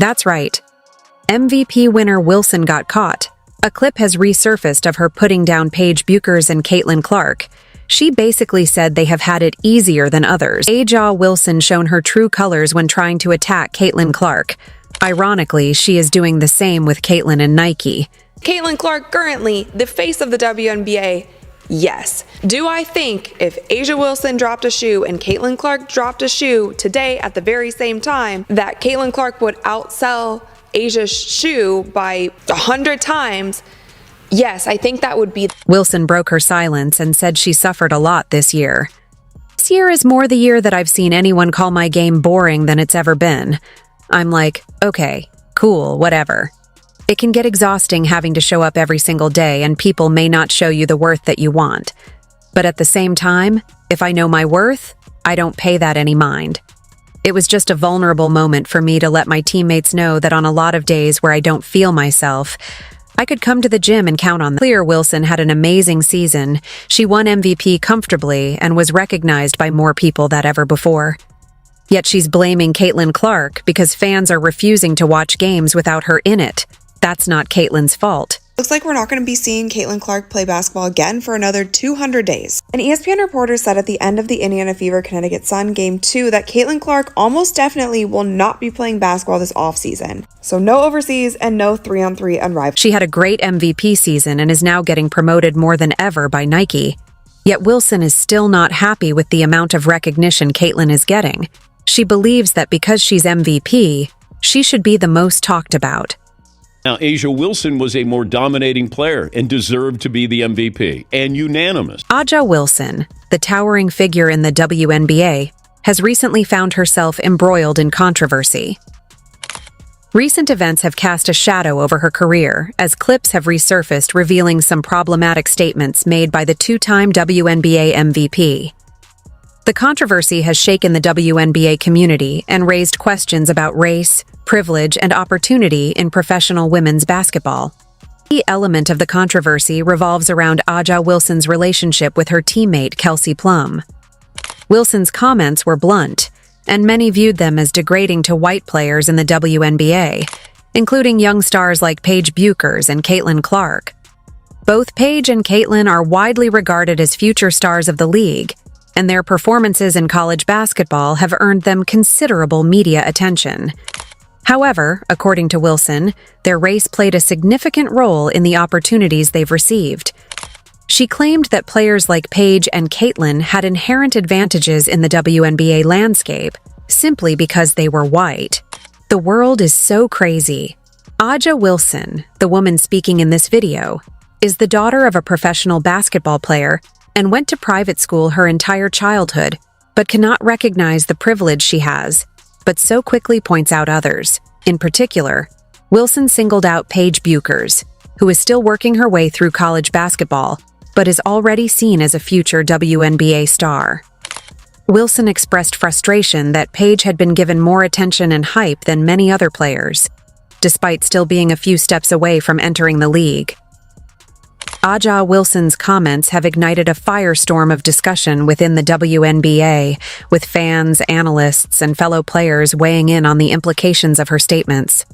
That's right. MVP winner Wilson got caught. A clip has resurfaced of her putting down Paige Bueckers and Caitlin Clark. She basically said they have had it easier than others. A'ja Wilson shown her true colors when trying to attack Caitlin Clark. Ironically, she is doing the same with Caitlin and Nike. Caitlin Clark currently the face of the WNBA. Yes. Do I think if A'ja Wilson dropped a shoe and Caitlin Clark dropped a shoe today at the very same time, that Caitlin Clark would outsell A'ja's shoe by 100 times? Yes, I think that would be. Wilson broke her silence and said she suffered a lot this year. This year is more the year that I've seen anyone call my game boring than it's ever been. I'm like, okay, cool, whatever. It can get exhausting having to show up every single day and people may not show you the worth that you want. But at the same time, if I know my worth, I don't pay that any mind. It was just a vulnerable moment for me to let my teammates know that on a lot of days where I don't feel myself, I could come to the gym and count on them. Clear Wilson had an amazing season. She won MVP comfortably and was recognized by more people than ever before. Yet she's blaming Caitlin Clark because fans are refusing to watch games without her in it. That's not Caitlin's fault. Looks like we're not going to be seeing Caitlin Clark play basketball again for another 200 days. An ESPN reporter said at the end of the Indiana Fever Connecticut Sun Game 2 that Caitlin Clark almost definitely will not be playing basketball this offseason. So no overseas and no 3-on-3 unrivaled. She had a great MVP season and is now getting promoted more than ever by Nike. Yet Wilson is still not happy with the amount of recognition Caitlin is getting. She believes that because she's MVP, she should be the most talked about. Now, A'ja Wilson was a more dominating player and deserved to be the MVP, and unanimous. A'ja Wilson, the towering figure in the WNBA, has recently found herself embroiled in controversy. Recent events have cast a shadow over her career, as clips have resurfaced revealing some problematic statements made by the two-time WNBA MVP. The controversy has shaken the WNBA community and raised questions about race, privilege, and opportunity in professional women's basketball. The key element of the controversy revolves around A'ja Wilson's relationship with her teammate Kelsey Plum. Wilson's comments were blunt, and many viewed them as degrading to white players in the WNBA, including young stars like Paige Bueckers and Caitlin Clark. Both Paige and Caitlin are widely regarded as future stars of the league, and their performances in college basketball have earned them considerable media attention. However, according to Wilson, their race played a significant role in the opportunities they've received. She claimed that players like Paige and Caitlin had inherent advantages in the WNBA landscape simply because they were white. The world is so crazy. A'ja Wilson, the woman speaking in this video, is the daughter of a professional basketball player and went to private school her entire childhood, but cannot recognize the privilege she has, but so quickly points out others. In particular, Wilson singled out Paige Bueckers, who is still working her way through college basketball, but is already seen as a future WNBA star. Wilson expressed frustration that Paige had been given more attention and hype than many other players, despite still being a few steps away from entering the league. A'ja Wilson's comments have ignited a firestorm of discussion within the WNBA, with fans, analysts, and fellow players weighing in on the implications of her statements.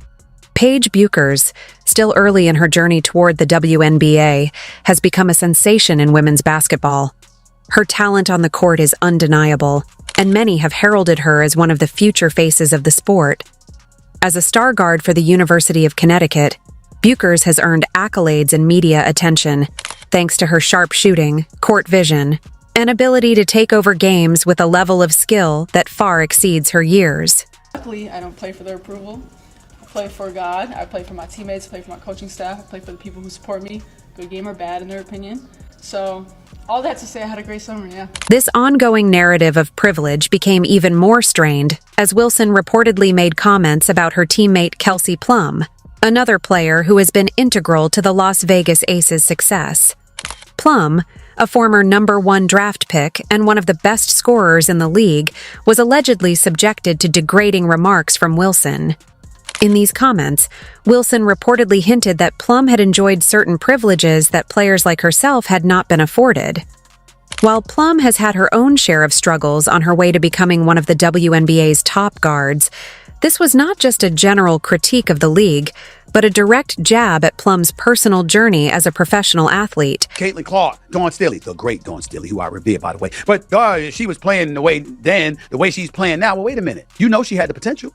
Paige Bueckers, still early in her journey toward the WNBA, has become a sensation in women's basketball. Her talent on the court is undeniable, and many have heralded her as one of the future faces of the sport. As a star guard for the University of Connecticut, Bueckers has earned accolades and media attention, thanks to her sharp shooting, court vision, and ability to take over games with a level of skill that far exceeds her years. Luckily, I don't play for their approval. I play for God, I play for my teammates, I play for my coaching staff, I play for the people who support me, good game or bad in their opinion. So, all that to say, I had a great summer, yeah. This ongoing narrative of privilege became even more strained as Wilson reportedly made comments about her teammate Kelsey Plum, another player who has been integral to the Las Vegas Aces' success. Plum, a former #1 draft pick and one of the best scorers in the league, was allegedly subjected to degrading remarks from Wilson. In these comments, Wilson reportedly hinted that Plum had enjoyed certain privileges that players like herself had not been afforded. While Plum has had her own share of struggles on her way to becoming one of the WNBA's top guards, this was not just a general critique of the league, but a direct jab at Plum's personal journey as a professional athlete. Caitlin Clark, Dawn Staley, the great Dawn Staley, who I revere, by the way. But she was playing the way she's playing now. Well, wait a minute. You know she had the potential.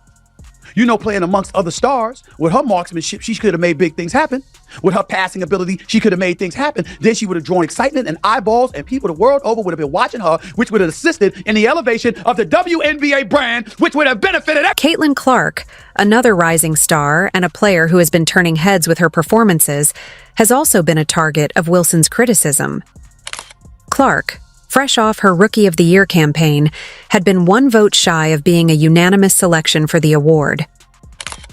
You know, playing amongst other stars, with her marksmanship, she could have made big things happen. With her passing ability, she could have made things happen. Then she would have drawn excitement and eyeballs, and people the world over would have been watching her, which would have assisted in the elevation of the WNBA brand, which would have benefited. Caitlin Clark, another rising star and a player who has been turning heads with her performances, has also been a target of Wilson's criticism. Clark, fresh off her Rookie of the Year campaign, had been one vote shy of being a unanimous selection for the award.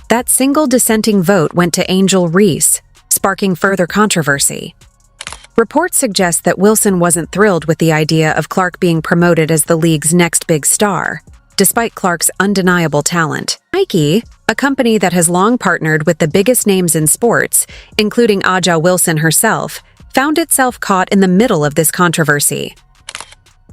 That single dissenting vote went to Angel Reese, sparking further controversy. Reports suggest that Wilson wasn't thrilled with the idea of Clark being promoted as the league's next big star, despite Clark's undeniable talent. Nike, a company that has long partnered with the biggest names in sports, including Aja Wilson herself, found itself caught in the middle of this controversy.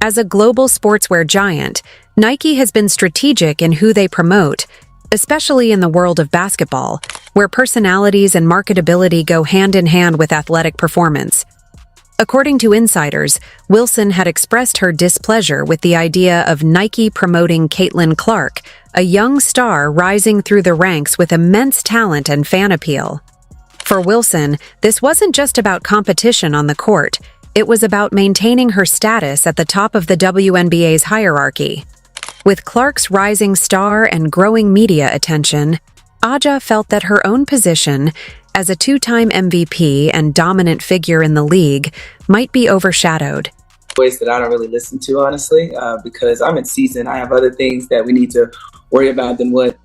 As a global sportswear giant, Nike has been strategic in who they promote, especially in the world of basketball, where personalities and marketability go hand in hand with athletic performance. According to insiders, Wilson had expressed her displeasure with the idea of Nike promoting Caitlin Clark, a young star rising through the ranks with immense talent and fan appeal. For Wilson, this wasn't just about competition on the court. It was about maintaining her status at the top of the WNBA's hierarchy. With Clark's rising star and growing media attention, Aja felt that her own position as a two-time MVP and dominant figure in the league might be overshadowed. Voice that I don't really listen to, honestly, because I'm in season. I have other things that we need to worry about than what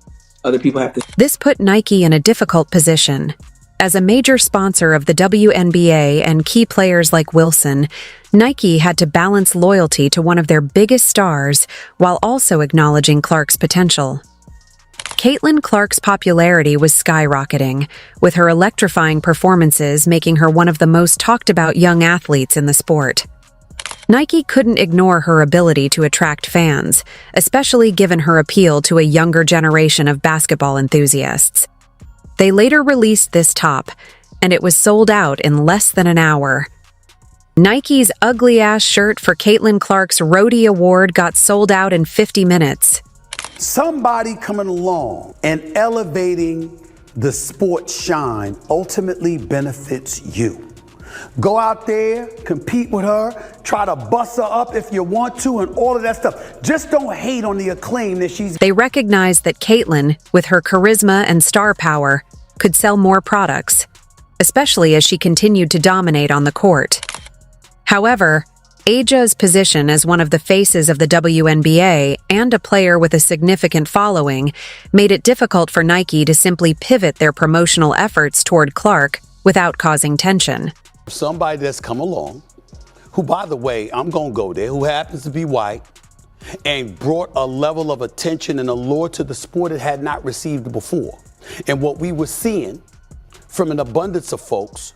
other people have to. This put Nike in a difficult position. As a major sponsor of the WNBA and key players like Wilson, Nike had to balance loyalty to one of their biggest stars while also acknowledging Clark's potential. Caitlin Clark's popularity was skyrocketing, with her electrifying performances making her one of the most talked about young athletes in the sport. Nike couldn't ignore her ability to attract fans, especially given her appeal to a younger generation of basketball enthusiasts. They later released this top, and it was sold out in less than an hour. Nike's ugly-ass shirt for Caitlin Clark's Roadie Award got sold out in 50 minutes. Somebody coming along and elevating the sport shine ultimately benefits you. Go out there, compete with her, try to bust her up if you want to, and all of that stuff. Just don't hate on the acclaim that she's... They recognized that Caitlin, with her charisma and star power, could sell more products, especially as she continued to dominate on the court. However, Aja's position as one of the faces of the WNBA and a player with a significant following made it difficult for Nike to simply pivot their promotional efforts toward Clark without causing tension. Somebody that's come along, who, by the way, I'm going to go there, who happens to be white, and brought a level of attention and allure to the sport it had not received before. And what we were seeing from an abundance of folks...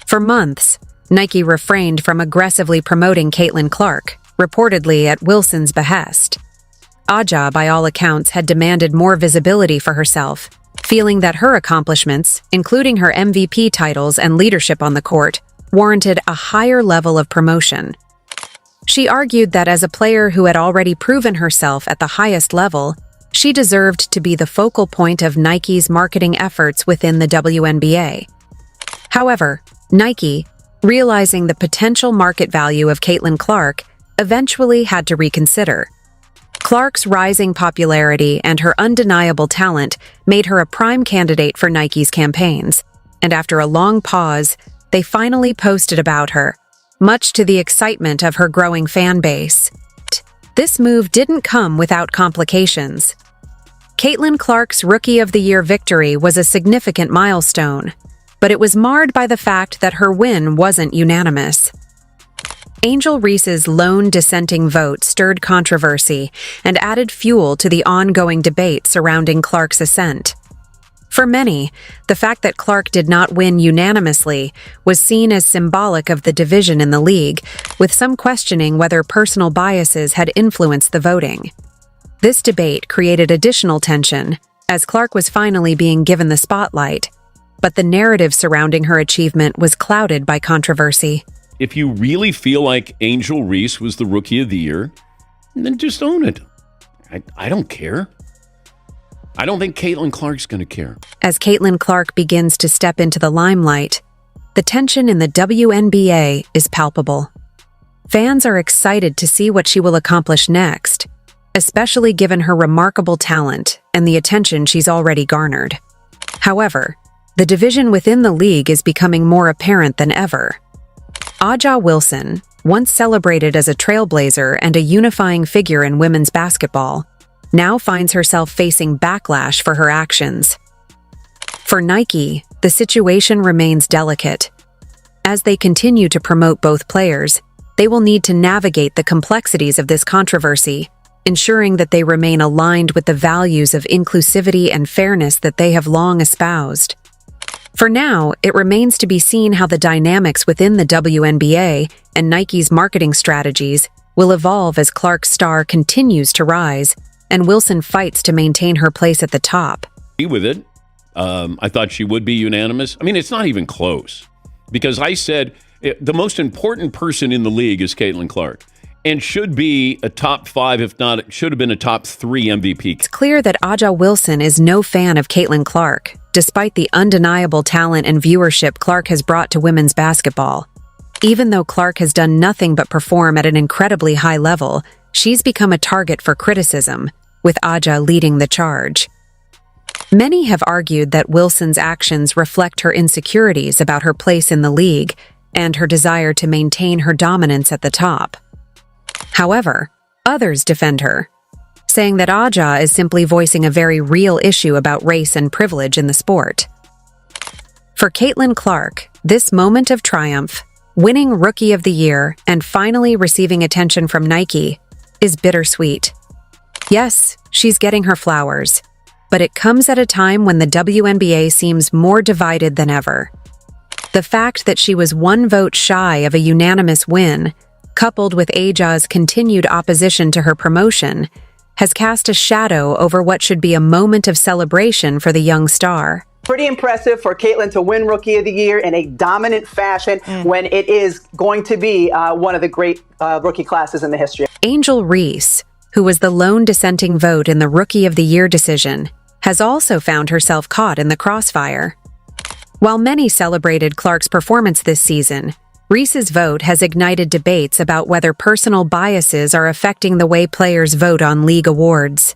For months, Nike refrained from aggressively promoting Caitlin Clark, reportedly at Wilson's behest. Aja, by all accounts, had demanded more visibility for herself, feeling that her accomplishments, including her MVP titles and leadership on the court, warranted a higher level of promotion. She argued that as a player who had already proven herself at the highest level, she deserved to be the focal point of Nike's marketing efforts within the WNBA. However, Nike, realizing the potential market value of Caitlin Clark, eventually had to reconsider. Clark's rising popularity and her undeniable talent made her a prime candidate for Nike's campaigns, and after a long pause, they finally posted about her, much to the excitement of her growing fan base. This move didn't come without complications. Caitlin Clark's Rookie of the Year victory was a significant milestone, but it was marred by the fact that her win wasn't unanimous. Angel Reese's lone dissenting vote stirred controversy and added fuel to the ongoing debate surrounding Clark's ascent. For many, the fact that Clark did not win unanimously was seen as symbolic of the division in the league, with some questioning whether personal biases had influenced the voting. This debate created additional tension, as Clark was finally being given the spotlight, but the narrative surrounding her achievement was clouded by controversy. If you really feel like Angel Reese was the Rookie of the Year, then just own it. I don't care. I don't think Caitlin Clark's going to care. As Caitlin Clark begins to step into the limelight, the tension in the WNBA is palpable. Fans are excited to see what she will accomplish next, especially given her remarkable talent and the attention she's already garnered. However, the division within the league is becoming more apparent than ever. A'ja Wilson, once celebrated as a trailblazer and a unifying figure in women's basketball, now finds herself facing backlash for her actions. For Nike, the situation remains delicate. As they continue to promote both players, they will need to navigate the complexities of this controversy, ensuring that they remain aligned with the values of inclusivity and fairness that they have long espoused. For now, it remains to be seen how the dynamics within the WNBA and Nike's marketing strategies will evolve as Clark's star continues to rise and Wilson fights to maintain her place at the top. With it, I thought she would be unanimous. I mean, it's not even close, because I said the most important person in the league is Caitlin Clark, and should be a top 5, if not, it should have been a top 3 MVP. It's clear that A'ja Wilson is no fan of Caitlin Clark, despite the undeniable talent and viewership Clark has brought to women's basketball. Even though Clark has done nothing but perform at an incredibly high level, she's become a target for criticism, with A'ja leading the charge. Many have argued that Wilson's actions reflect her insecurities about her place in the league and her desire to maintain her dominance at the top. However, others defend her, saying that A'ja is simply voicing a very real issue about race and privilege in the sport. For Caitlin Clark, this moment of triumph, winning Rookie of the Year and finally receiving attention from Nike, is bittersweet. Yes, she's getting her flowers, but it comes at a time when the WNBA seems more divided than ever. The fact that she was one vote shy of a unanimous win, coupled with A'ja's continued opposition to her promotion, has cast a shadow over what should be a moment of celebration for the young star. Pretty impressive for Caitlin to win Rookie of the Year in a dominant fashion when it is going to be one of the great rookie classes in the history. Angel Reese, who was the lone dissenting vote in the Rookie of the Year decision, has also found herself caught in the crossfire. While many celebrated Clark's performance this season, Reese's vote has ignited debates about whether personal biases are affecting the way players vote on league awards.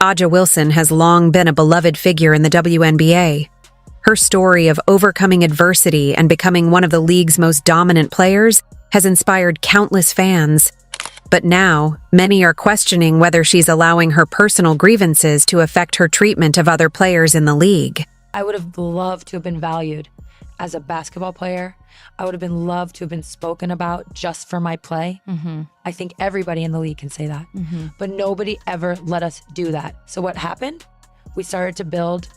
A'ja Wilson has long been a beloved figure in the WNBA. Her story of overcoming adversity and becoming one of the league's most dominant players has inspired countless fans. But now, many are questioning whether she's allowing her personal grievances to affect her treatment of other players in the league. I would have loved to have been valued as a basketball player. I would have been loved to have been spoken about just for my play. I think everybody in the league can say that. But nobody ever let us do that. So what happened? We started to build.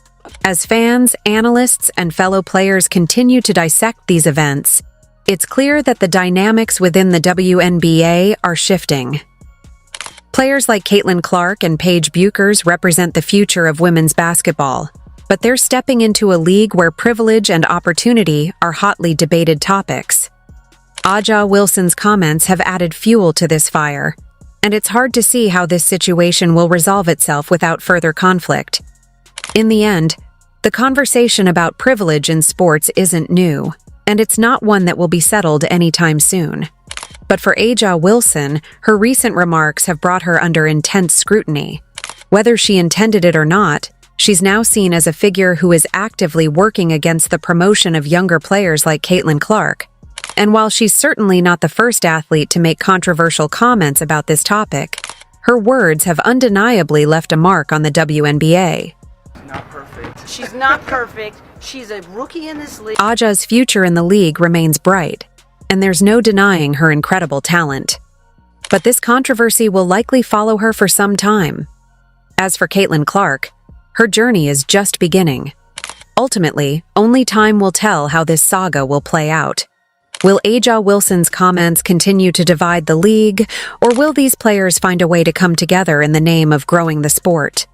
As fans, analysts, and fellow players continue to dissect these events, it's clear that the dynamics within the WNBA are shifting. Players like Caitlin Clark and Paige Buchers represent the future of women's basketball, but they're stepping into a league where privilege and opportunity are hotly debated topics. A'ja Wilson's comments have added fuel to this fire, and it's hard to see how this situation will resolve itself without further conflict. In the end, the conversation about privilege in sports isn't new, and it's not one that will be settled anytime soon. But for A'ja Wilson, her recent remarks have brought her under intense scrutiny. Whether she intended it or not, she's now seen as a figure who is actively working against the promotion of younger players like Caitlin Clark. And while she's certainly not the first athlete to make controversial comments about this topic, her words have undeniably left a mark on the WNBA. She's not perfect. She's a rookie in this league. A'ja's future in the league remains bright, and there's no denying her incredible talent. But this controversy will likely follow her for some time. As for Caitlin Clark, her journey is just beginning. Ultimately, only time will tell how this saga will play out. Will A'ja Wilson's comments continue to divide the league, or will these players find a way to come together in the name of growing the sport?